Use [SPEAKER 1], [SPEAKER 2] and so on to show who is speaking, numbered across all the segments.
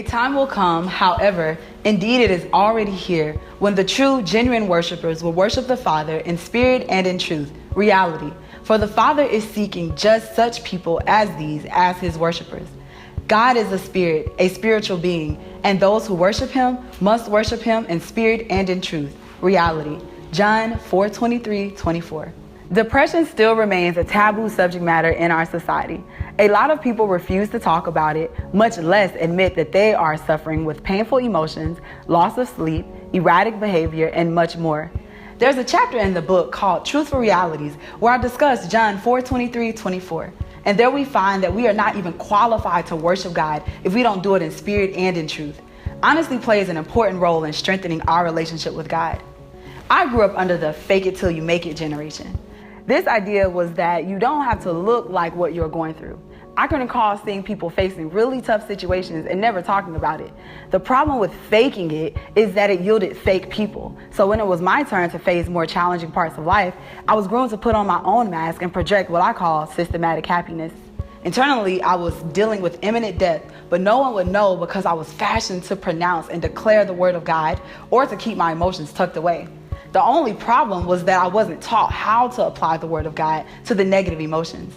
[SPEAKER 1] A time will come, however, indeed it is already here, when the true, genuine worshipers will worship the Father in spirit and in truth, reality. For the Father is seeking just such people as these as his worshipers. God is a spirit, a spiritual being, and those who worship him must worship him in spirit and in truth, reality. John 4:23-24. Depression still remains a taboo subject matter in our society. A lot of people refuse to talk about it, much less admit that they are suffering with painful emotions, loss of sleep, erratic behavior, and much more. There's a chapter in the book called Truthful Realities where I discuss John 4:23-24. And there we find that we are not even qualified to worship God if we don't do it in spirit and in truth. Honesty plays an important role in strengthening our relationship with God. I grew up under the fake it till you make it generation. This idea was that you don't have to look like what you're going through. I can recall seeing people facing really tough situations and never talking about it. The problem with faking it is that it yielded fake people. So when it was my turn to face more challenging parts of life, I was groomed to put on my own mask and project what I call systematic happiness. Internally, I was dealing with imminent death, but no one would know because I was fashioned to pronounce and declare the word of God or to keep my emotions tucked away. The only problem was that I wasn't taught how to apply the word of God to the negative emotions,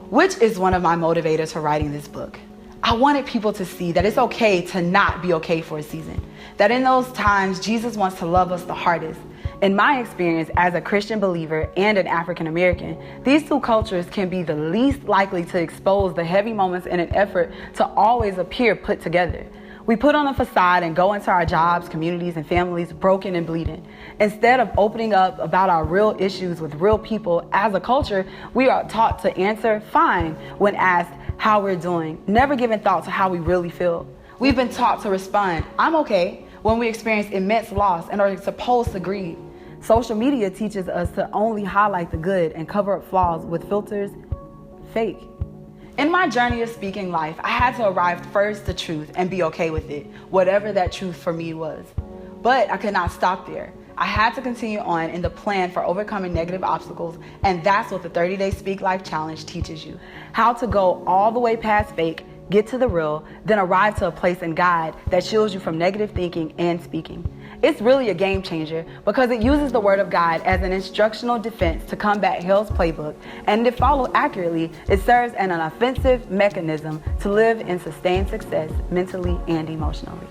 [SPEAKER 1] which is one of my motivators for writing this book. I wanted people to see that it's okay to not be okay for a season, that in those times, Jesus wants to love us the hardest. In my experience as a Christian believer and an African American, these two cultures can be the least likely to expose the heavy moments in an effort to always appear put together. We put on a facade and go into our jobs, communities, and families broken and bleeding. Instead of opening up about our real issues with real people, as a culture, we are taught to answer fine when asked how we're doing, never giving thought to how we really feel. We've been taught to respond, I'm okay, when we experience immense loss and are supposed to grieve. Social media teaches us to only highlight the good and cover up flaws with filters, fake. In my journey of speaking life, I had to arrive first to truth and be okay with it, whatever that truth for me was. But I could not stop there. I had to continue on in the plan for overcoming negative obstacles, and that's what the 30-Day Speak Life Challenge teaches you. How to go all the way past fake, get to the real, then arrive to a place in God that shields you from negative thinking and speaking. It's really a game changer because it uses the word of God as an instructional defense to combat hell's playbook, and if followed accurately, it serves as an offensive mechanism to live in sustained success mentally and emotionally.